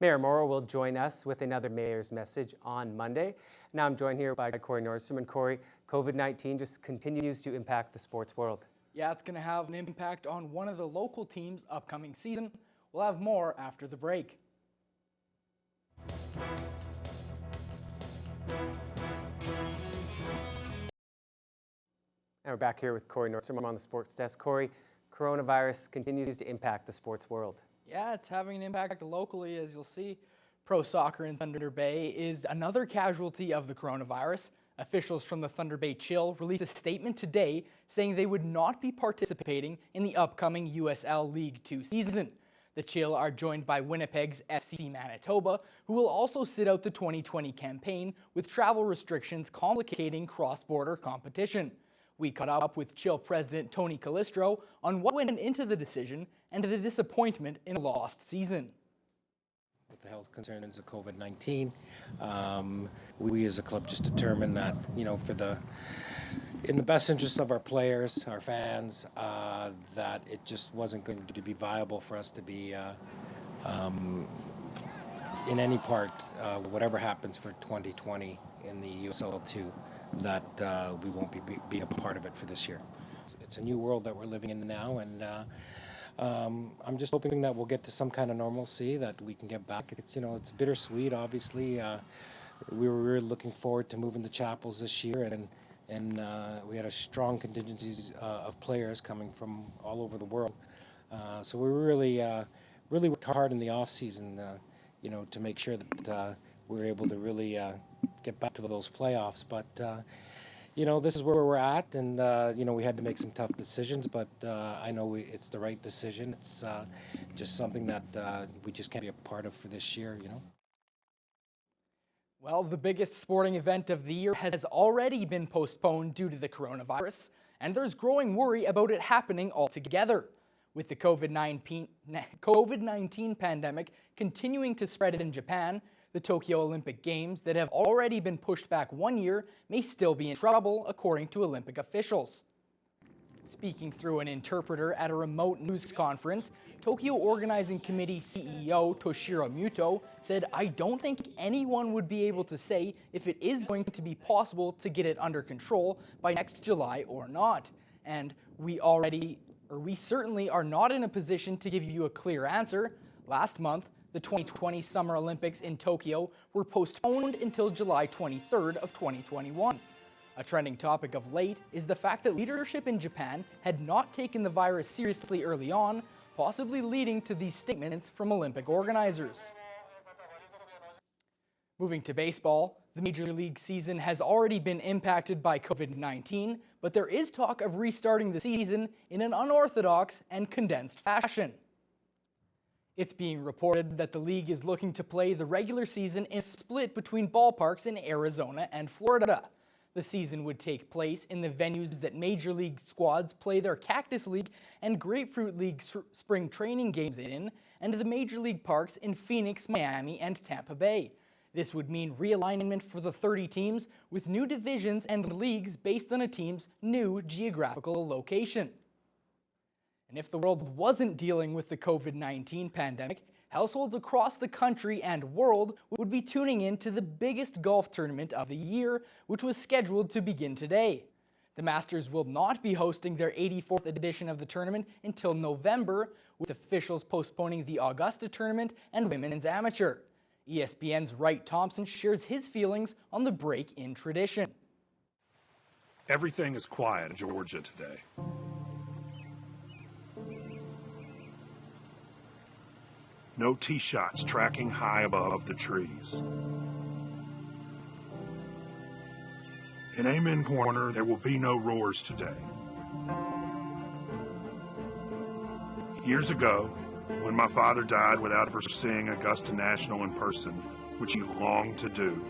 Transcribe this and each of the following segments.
Mayor Morrow will join us with another Mayor's Message on Monday. Now I'm joined here by Corey Nordstrom. And Corey, COVID-19 just continues to impact the sports world. Yeah, it's going to have an impact on one of the local teams' upcoming season. We'll have more after the break. And we're back here with Corey Nordstrom. I'm on the sports desk. Corey, coronavirus continues to impact the sports world. Yeah, it's having an impact locally, as you'll see. Pro soccer in Thunder Bay is another casualty of the coronavirus. Officials from the Thunder Bay Chill released a statement today saying they would not be participating in the upcoming USL League 2 season. The Chill are joined by Winnipeg's FC Manitoba, who will also sit out the 2020 campaign with travel restrictions complicating cross-border competition. We caught up with Chill President Tony Calistro on what went into the decision and the disappointment in a lost season. With the health concerns of COVID-19, we as a club just determined that, in the best interest of our players, our fans, that it just wasn't going to be viable for us to be in any part, whatever happens for 2020 in the USL 2, that we won't be a part of it for this year. It's a new world that we're living in now, and I'm just hoping that we'll get to some kind of normalcy, that we can get back. It's bittersweet, obviously. We were really looking forward to moving to Chapels this year, and we had a strong contingency of players coming from all over the world. So we really worked hard in the off season, to make sure that we were able to really get back to those playoffs. But this is where we're at, and we had to make some tough decisions, but I know it's the right decision. It's just something that we just can't be a part of for this year, Well, the biggest sporting event of the year has already been postponed due to the coronavirus, and there's growing worry about it happening altogether. With the COVID-19 pandemic continuing to spread in Japan, the Tokyo Olympic Games that have already been pushed back 1 year may still be in trouble, according to Olympic officials. Speaking through an interpreter at a remote news conference, Tokyo Organizing Committee CEO Toshiro Muto said, "I don't think anyone would be able to say if it is going to be possible to get it under control by next July or not. And we certainly are not in a position to give you a clear answer." Last month, the 2020 Summer Olympics in Tokyo were postponed until July 23rd of 2021. A trending topic of late is the fact that leadership in Japan had not taken the virus seriously early on, possibly leading to these statements from Olympic organizers. Moving to baseball, the Major League season has already been impacted by COVID-19, but there is talk of restarting the season in an unorthodox and condensed fashion. It's being reported that the league is looking to play the regular season in a split between ballparks in Arizona and Florida. The season would take place in the venues that Major League squads play their Cactus League and Grapefruit League spring training games in, and the Major League parks in Phoenix, Miami, and Tampa Bay. This would mean realignment for the 30 teams with new divisions and leagues based on a team's new geographical location. And if the world wasn't dealing with the COVID-19 pandemic, households across the country and world would be tuning in to the biggest golf tournament of the year, which was scheduled to begin today. The Masters will not be hosting their 84th edition of the tournament until November, with officials postponing the Augusta tournament and Women's Amateur. ESPN's Wright Thompson shares his feelings on the break in tradition. Everything is quiet in Georgia today. No tee shots tracking high above the trees. In Amen Corner, there will be no roars today. Years ago, when my father died without ever seeing Augusta National in person, which he longed to do,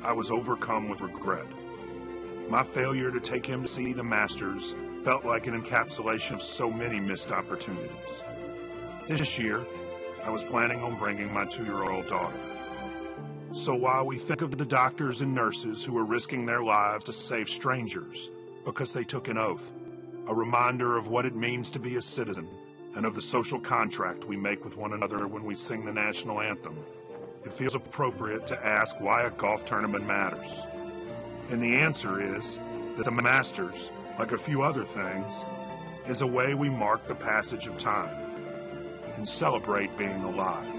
I was overcome with regret. My failure to take him to see the Masters felt like an encapsulation of so many missed opportunities. This year, I was planning on bringing my 2-year-old daughter. So while we think of the doctors and nurses who are risking their lives to save strangers because they took an oath, a reminder of what it means to be a citizen and of the social contract we make with one another when we sing the national anthem, it feels appropriate to ask why a golf tournament matters. And the answer is that the Masters, like a few other things, is a way we mark the passage of time and celebrate being alive.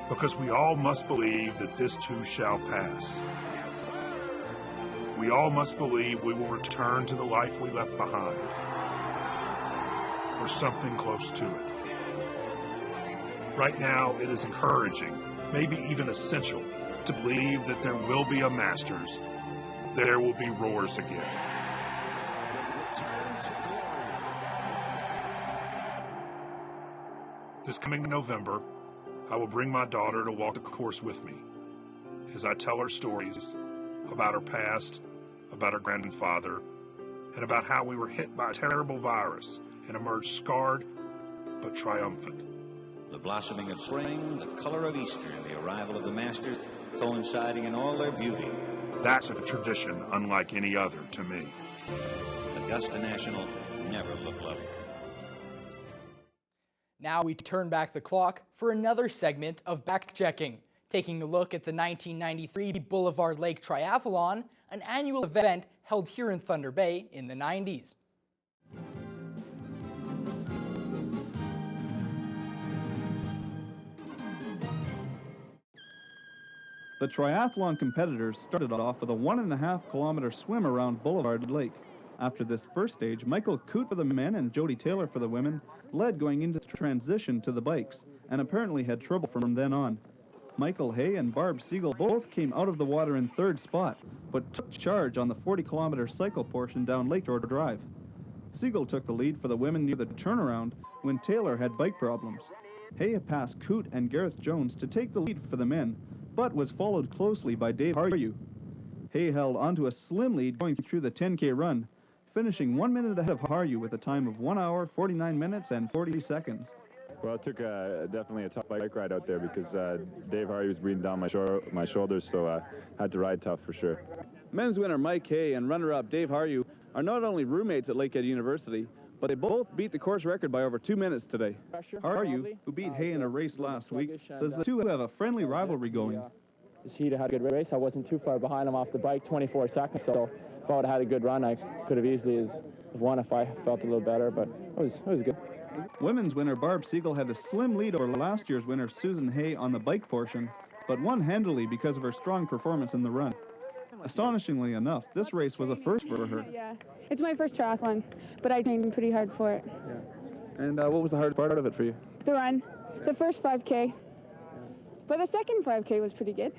Because we all must believe that this too shall pass. We all must believe we will return to the life we left behind, or something close to it. Right now, it is encouraging, maybe even essential, to believe that there will be a Masters. There will be roars again. This coming November, I will bring my daughter to walk the course with me as I tell her stories about her past, about her grandfather, and about how we were hit by a terrible virus and emerged scarred but triumphant. The blossoming of spring, the color of Easter, and the arrival of the Masters coinciding in all their beauty. That's a tradition unlike any other to me. Augusta National never looked lovelier. Now we turn back the clock for another segment of back-checking, taking a look at the 1993 Boulevard Lake Triathlon, an annual event held here in Thunder Bay in the 90s. The triathlon competitors started off with a 1.5-kilometer swim around Boulevard Lake. After this first stage, Michael Coote for the men and Jody Taylor for the women led going into transition to the bikes, and apparently had trouble from then on. Michael Hay and Barb Siegel both came out of the water in third spot, but took charge on the 40-kilometer cycle portion down Lakeshore Drive. Siegel took the lead for the women near the turnaround when Taylor had bike problems. Hay passed Coote and Gareth Jones to take the lead for the men, but was followed closely by Dave Haryu. Hay held onto a slim lead going through the 10K run, finishing 1 minute ahead of Haryu with a time of 1 hour, 49 minutes, and 40 seconds. Well, it took definitely a tough bike ride out there because Dave Hardy was breathing down my shoulders, so I had to ride tough for sure. Men's winner Mike Hay and runner-up Dave Haryu are not only roommates at Lakehead University, but they both beat the course record by over 2 minutes today. Haryu, who beat Hay in a race last week, says the two have a friendly rivalry going. He'd had a good race. I wasn't too far behind him off the bike, 24 seconds, so if I would have had a good run, I could have easily won if I felt a little better, but it was good. Women's winner Barb Siegel had a slim lead over last year's winner Susan Hay on the bike portion, but won handily because of her strong performance in the run. Astonishingly enough, this race was a first for her. Yeah, it's my first triathlon, but I trained pretty hard for it. Yeah. And what was the hardest part of it for you? The run, the first 5K, but the second 5K was pretty good.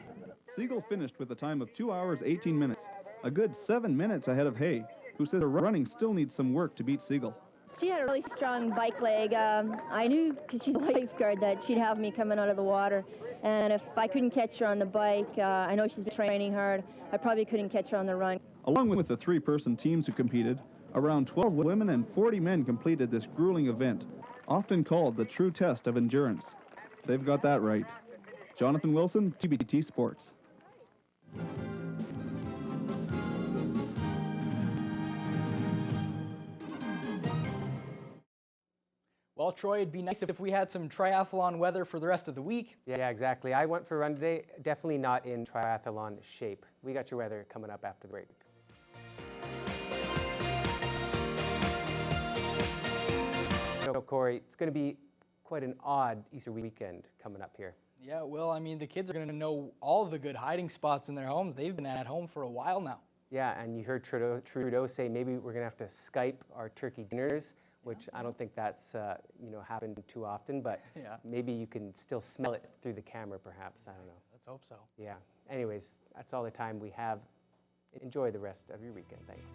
Siegel finished with a time of 2 hours, 18 minutes, a good 7 minutes ahead of Hay, who says her running still needs some work to beat Siegel. She had a really strong bike leg. I knew, because she's a lifeguard, that she'd have me coming out of the water. And if I couldn't catch her on the bike, I know she's been training hard, I probably couldn't catch her on the run. Along with the three-person teams who competed, around 12 women and 40 men completed this grueling event, often called the true test of endurance. They've got that right. Jonathan Wilson, TBT Sports. Well, Troy, it'd be nice if we had some triathlon weather for the rest of the week. Yeah, exactly. I went for a run today, definitely not in triathlon shape. We got your weather coming up after the break. So, Corey, it's going to be quite an odd Easter weekend coming up here. Yeah, well, I mean, the kids are going to know all the good hiding spots in their homes. They've been at home for a while now. Yeah, and you heard Trudeau say maybe we're going to have to Skype our turkey dinners, which I don't think that's happened too often, but Yeah. maybe you can still smell it through the camera perhaps, I don't know. Let's hope so. Yeah, anyways, that's all the time we have. Enjoy the rest of your weekend, thanks.